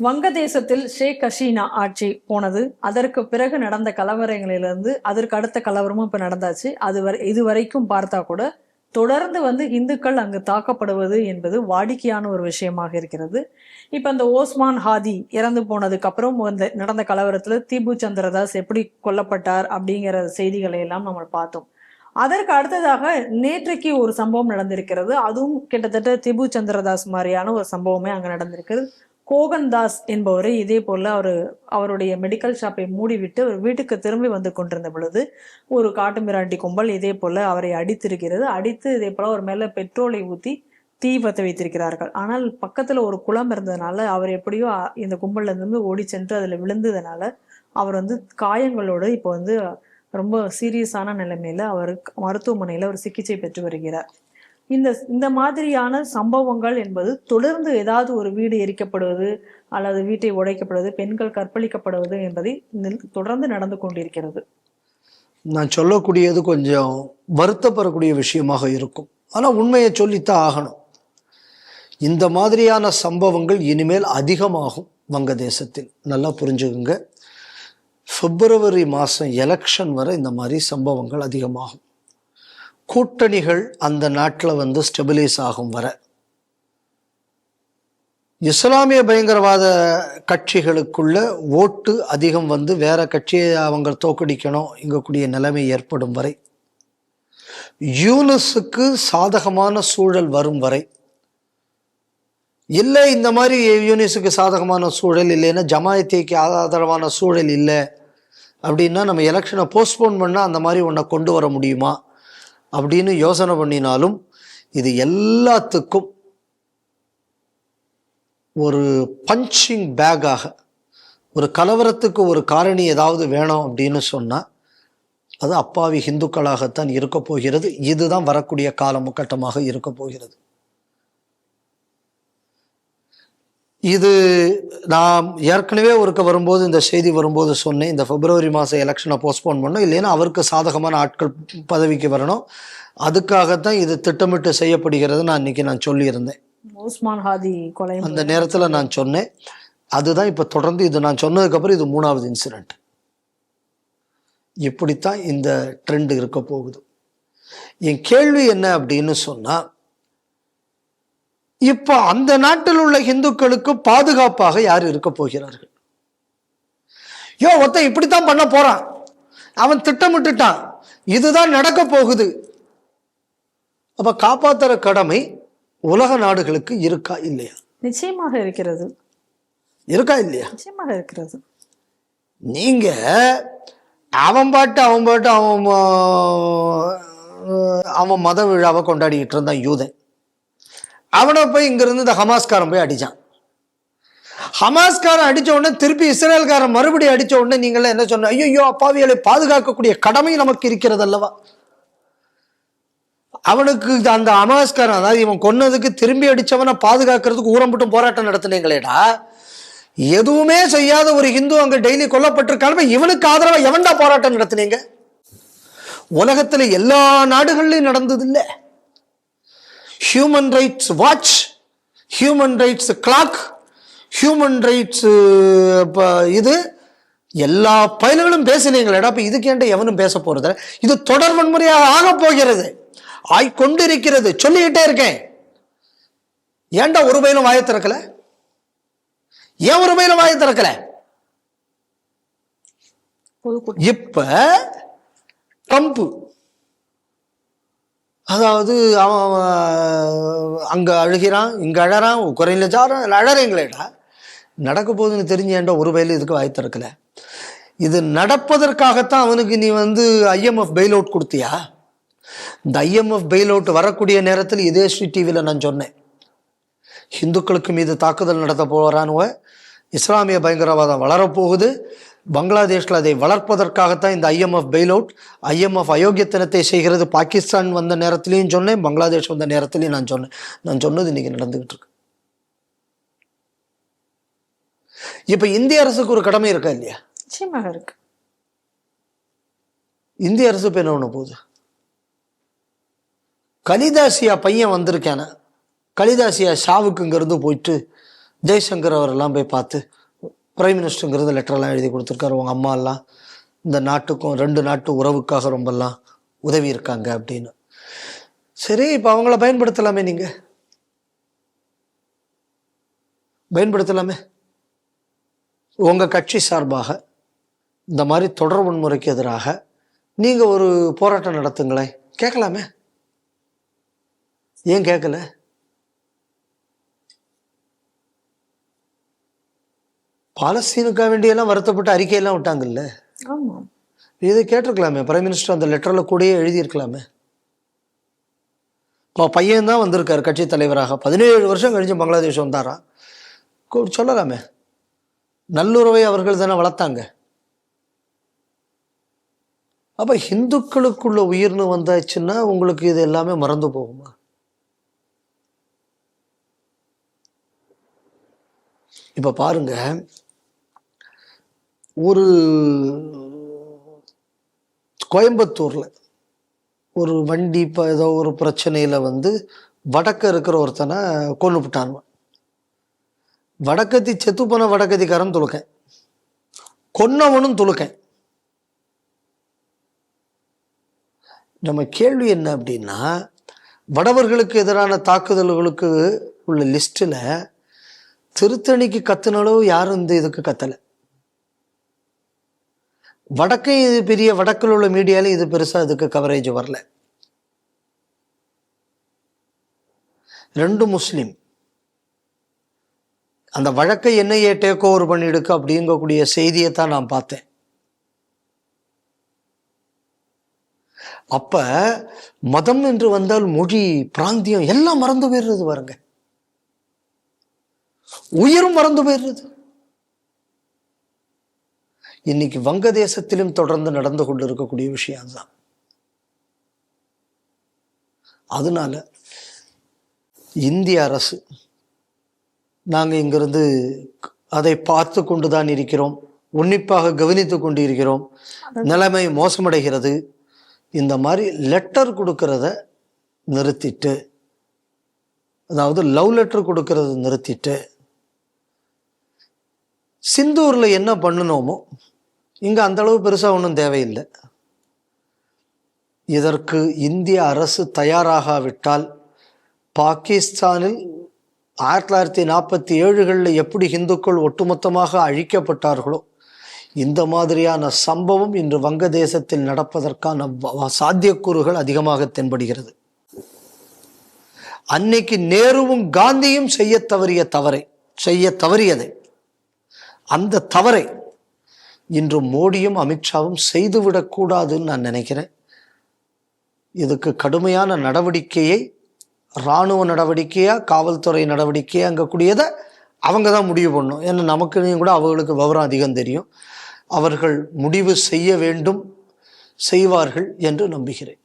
வங்கதேசத்தில் ஷேக் ஹசீனா ஆட்சி போனது. அதற்கு பிறகு நடந்த கலவரங்களிலிருந்து அதற்கு அடுத்த கலவரமும் இப்ப நடந்தாச்சு. இதுவரைக்கும் பார்த்தா கூட தொடர்ந்து இந்துக்கள் அங்கு தாக்கப்படுவது என்பது வாடிக்கையான ஒரு விஷயமாக இருக்கிறது. இப்ப அந்த ஓஸ்மான் ஹாதி இறந்து போனதுக்கு அப்புறம் நடந்த கலவரத்துல தீபு சந்திரதாஸ் எப்படி கொல்லப்பட்டார் அப்படிங்கிற செய்திகளை எல்லாம் நம்ம பார்த்தோம். அதற்கு அடுத்ததாக நேற்றைக்கு ஒரு சம்பவம் நடந்திருக்கிறது. அதுவும் கிட்டத்தட்ட திபு சந்திரதாஸ் மாதிரியான ஒரு சம்பவமே அங்க நடந்திருக்கிறது. கோகன்தாஸ் என்பவரை இதே போல அவருடைய மெடிக்கல் ஷாப்பை மூடிவிட்டு ஒரு வீட்டுக்கு திரும்பி வந்து கொண்டிருந்த பொழுது ஒரு காட்டு மிராண்டி கும்பல் இதே போல அவரை அடித்திருக்கிறது. அடித்து இதே போல அவர் மேல பெட்ரோலை ஊற்றி தீ பற்ற வைத்திருக்கிறார்கள். ஆனால் பக்கத்துல ஒரு குளம் இருந்ததுனால அவர் எப்படியோ இந்த கும்பல்ல இருந்து ஓடி சென்று அதுல விழுந்ததுனால அவர் காயங்களோடு இப்போ ரொம்ப சீரியஸான நிலைமையில அவர் மருத்துவமனையில அவர் சிகிச்சை பெற்று வருகிறார். இந்த மாதிரியான சம்பவங்கள் என்பது தொடர்ந்து ஏதாவது ஒரு வீடு எரிக்கப்படுவது அல்லது வீட்டை உடைக்கப்படுவது, பெண்கள் கற்பழிக்கப்படுவது என்பதை தொடர்ந்து நடந்து கொண்டிருக்கிறது. நான் சொல்லக்கூடியது கொஞ்சம் வருத்தப்படக்கூடிய விஷயமாக இருக்கும். ஆனா உண்மையை சொல்லித்தான் ஆகணும். இந்த மாதிரியான சம்பவங்கள் இனிமேல் அதிகமாகும் வங்கதேசத்தில். நல்லா புரிஞ்சுக்குங்க. பிப்ரவரி மாதம் எலெக்ஷன் வரை இந்த மாதிரி சம்பவங்கள் அதிகமாகும். கூட்டணிகள் அந்த நாட்டில் ஸ்டெபிலைஸ் ஆகும் வர இஸ்லாமிய பயங்கரவாத கட்சிகளுக்குள்ள ஓட்டு அதிகம் வேற கட்சியை அவங்க தோக்கடிக்கணும் இங்கக்கூடிய நிலைமை ஏற்படும் வரை, யூனுஸுக்கு சாதகமான சூழல் வரும் வரை, இல்லை இந்த மாதிரி யூனிஸுக்கு சாதகமான சூழல் இல்லைன்னா ஜமாயத்தைக்கு ஆதரவான சூழல் இல்லை அப்படின்னா நம்ம எலெக்ஷனை போஸ்ட்போன் பண்ணால் அந்த மாதிரி ஒன்றை கொண்டு வர முடியுமா அப்படின்னு யோசனை பண்ணினாலும் இது எல்லாத்துக்கும் ஒரு பஞ்சிங் பேக்காக, ஒரு கலவரத்துக்கு ஒரு காரணி ஏதாவது வேணும் அப்படின்னு சொன்னால் அது அப்பாவி இந்துக்களாகத்தான் இருக்க போகிறது. இதுதான் வரக்கூடிய காலமுக்கட்டமாக இருக்க போகிறது. இது நான் ஏற்கனவே ஒருக்க வரும்போது இந்த செய்தி வரும்போது சொன்னேன், இந்த பிப்ரவரி மாதம் எலெக்ஷனை போஸ்ட்போன் பண்ணணும், இல்லைன்னா அவருக்கு சாதகமான ஆட்கள் பதவிக்கு வரணும், அதுக்காகத்தான் இது திட்டமிட்டு செய்யப்படுகிறது. நான் சொல்லியிருந்தேன் ஓஸ்மான் ஹாதி கொலை அந்த நேரத்தில் நான் சொன்னேன். அதுதான் இப்போ தொடர்ந்து இது நான் சொன்னதுக்கப்புறம் இது 3வது இன்சிடென்ட். இப்படித்தான் இந்த ட்ரெண்ட் இருக்க போகுது. என் கேள்வி என்ன அப்படின்னு சொன்னா, இப்ப அந்த நாட்டில் உள்ள இந்துக்களுக்கு பாதுகாப்பாக யார் இருக்க போகிறார்கள்? ஒருத்தன் இப்படித்தான் பண்ண போறான், அவன் திட்டமிட்டுட்டான், இதுதான் நடக்க போகுது. அப்ப காப்பாத்துற கடமை உலக நாடுகளுக்கு இருக்கா இல்லையா? நிச்சயமாக இருக்கிறது. இருக்கா இல்லையா? நிச்சயமாக இருக்கிறது. நீங்க அவன் பாட்டு அவன் மத விழாவை கொண்டாடிக்கிட்டு இருந்தான் யூதன். அவனை போய் இங்கிருந்து இந்த ஹமாஸ்காரன் போய் அடிச்சான். ஹமாஸ்காரன் அடிச்ச உடனே திருப்பி இஸ்ரேல்காரன் மறுபடியும் அடிச்ச உடனே நீங்கள என்ன சொன்ன? ஐயோ, அப்பாவிகளை பாதுகாக்கக்கூடிய கடமை நமக்கு இருக்கிறது அல்லவா? அவனுக்கு அந்த ஹமாஸ்காரன், அதாவது இவன் கொன்னதுக்கு திரும்பி அடிச்சவனை பாதுகாக்கிறதுக்கு ஊரம்பட்டும் போராட்டம் நடத்தினீங்களேடா. எதுவுமே செய்யாத ஒரு ஹிந்து அங்க டெய்லி கொல்லப்பட்டிருக்காலுமே இவனுக்கு ஆதரவா எவன்டா போராட்டம் நடத்தினீங்க? உலகத்துல எல்லா நாடுகள்லயும் நடந்தது இல்லை. Human rights watch, human rights clock, human rights இது எல்லா பயல்களும் பேசினீங்களா? இப்ப இதுக்கு ஏன்டா எவனும் பேச போறது? இது தொடர் வன்முறையாக ஆக போகிறது, ஆய்கொண்டிருக்கிறது. சொல்லிக்கிட்டே இருக்கேன். ஏன்டா ஒரு பயிலும் வாயை திறக்கல? ஏன் ஒரு பயிலும் வாயை திறக்கல? இப்ப ட்ரம்ப், அதாவது அவன் அங்க அழுகிறான், இங்க அழறான், உக்ரைன்ல ஜாரான், அழறீங்களேடா. நடக்க போகுதுன்னு தெரிஞ்சு ஏன்டா ஒரு வயலு இதுக்கு வாய் திறக்கல? இது நடப்பதற்காகத்தான் அவனுக்கு நீ IMF பெயில் அவுட் கொடுத்தியா? இந்த IMF பெயில் அவுட் வரக்கூடிய நேரத்தில் இதே டிவியில் நான் சொன்னேன், இந்துக்களுக்கு மீது தாக்குதல் நடத்த போறானுவ, இஸ்லாமிய பயங்கரவாதம் வளரப்போகுது, பங்களாதேஷில் அதை வளர்ப்பதற்காகத்தான் இந்த IMF பெயில் அவுட். IMF அயோக்கியத்தனத்தை செய்கிறது. பாகிஸ்தான் வந்த நேரத்திலையும் சொன்னேன், பங்களாதேஷ் வந்த நேரத்திலையும் நான் சொன்னேன். நான் சொன்னது இன்னைக்கு நடந்துகிட்டு இருக்கு. இப்ப இந்திய அரசுக்கு ஒரு கடமை இருக்கா இல்லையா? நிச்சயமாக இருக்கு. இந்திய அரசு இப்ப என்ன பண்ண போகுது? கலிதாசியா பையன் வந்திருக்கான, கலிதாசியா ஷாவுக்கு இங்க இருந்து போயிட்டு ஜெய்சங்கர் அவரெல்லாம் போய் பார்த்து பிரைம் மினிஸ்டருங்கிறது லெட்டரெல்லாம் எழுதி கொடுத்துருக்காரு, உங்கள் அம்மா எல்லாம் இந்த நாட்டுக்கும் 2 நாட்டு உறவுக்காக ரொம்பலாம் உதவி இருக்காங்க அப்படின்னு. சரி, இப்போ அவங்கள பயன்படுத்தலாமே, நீங்கள் பயன்படுத்தலாமே. உங்கள் கட்சி சார்பாக இந்த மாதிரி தொடர் வன்முறைக்கு எதிராக நீங்கள் ஒரு போராட்டம் நடத்துங்களேன், கேட்கலாமே. ஏன் கேட்கல? பாலஸ்தீனுக்காக வேண்டியெல்லாம் வருத்தப்பட்டு அறிக்கையெல்லாம் விட்டாங்கல்ல, ஆமாம். இதை கேட்டிருக்கலாமே. பிரைம் மினிஸ்டர் அந்த லெட்டரில் கூடயே எழுதியிருக்கலாமே. இப்போ பையன் தான் வந்திருக்காரு கட்சி தலைவராக, 17 வருஷம் கழிஞ்சு பங்களாதேஷ் வந்தாரா, சொல்லலாமே. நல்லுறவை அவர்கள் தானே வளர்த்தாங்க. அப்போ இந்துக்களுக்குள்ள உயிர்னு வந்தாச்சுன்னா உங்களுக்கு இது எல்லாமே மறந்து போகுமா? இப்போ பாருங்க, ஒரு கோயம்புத்தூர்ல ஒரு வண்டி இப்போ ஏதோ ஒரு பிரச்சனையில வடக்க இருக்கிற ஒருத்தனை கொன்னுபிட்டான். வடக்கத்தி செத்து போன வடக்கத்திக்காரன் துளுக்கேன், கொன்னவனும் துளுக்கேன். நம்ம கேள்வி என்ன அப்படின்னா, வடவர்களுக்கு எதிரான தாக்குதல்களுக்கு உள்ள லிஸ்ட்ல திருத்தணிக்கு கத்துன அளவு யாரும் இந்த இதுக்கு கத்தலை. வடக்கே இது பெரிய வடக்கில் உள்ள மீடியால இது பெருசா இதுக்கு கவரேஜ் வரல. 2 முஸ்லிம் அந்த வழக்கை NIA டேக் ஓவர் பண்ணிடுக்கு அப்படிங்கக்கூடிய செய்தியை தான் நான் பார்த்தேன். அப்ப மதம் என்று வந்தால் மொழி, பிராந்தியம் எல்லாம் மறந்து போயிடுறது பாருங்க, உயிரும் மறந்து போயிடுறது. இன்னைக்கு வங்கதேசத்திலும் தொடர்ந்து நடந்து கொண்டு இருக்கக்கூடிய விஷயம்தான். அதனால இந்திய அரசு, நாங்கள் இங்கிருந்து அதை பார்த்து கொண்டுதான் இருக்கிறோம், உன்னிப்பாக கவனித்து கொண்டு இருக்கிறோம், நிலைமை மோசமடைகிறது. இந்த மாதிரி லெட்டர் கொடுக்கறத நிறுத்திட்டு, அதாவது லவ் லெட்டர் கொடுக்கறத நிறுத்திட்டு, சிந்தூர்ல என்ன பண்ணணுமோ இங்க அந்த அளவு பெருசா ஒன்றும் தேவையில்லை. இதற்கு இந்திய அரசு தயாராகாவிட்டால் பாகிஸ்தானில் 1947களில் எப்படி இந்துக்கள் ஒட்டுமொத்தமாக அழிக்கப்பட்டார்களோ இந்த மாதிரியான சம்பவம் இன்று வங்கதேசத்தில் நடப்பதற்கான சாத்தியக்கூறுகள் அதிகமாக தென்படுகிறது. அன்னைக்கு நேருவும் காந்தியும் செய்ய தவறியதை அந்த தவறை இன்று மோடியும் அமித்ஷாவும் செய்துவிடக்கூடாதுன்னு நான் நினைக்கிறேன். இதுக்கு கடுமையான நடவடிக்கையை, இராணுவ நடவடிக்கையா காவல்துறை நடவடிக்கையா அங்கக்கூடியதை அவங்க தான் முடிவு பண்ணணும். ஏன்னா நமக்கு கூட அவர்களுக்கு விவரம் அதிகம் தெரியும். அவர்கள் முடிவு செய்ய வேண்டும், செய்வார்கள் என்று நம்புகிறேன்.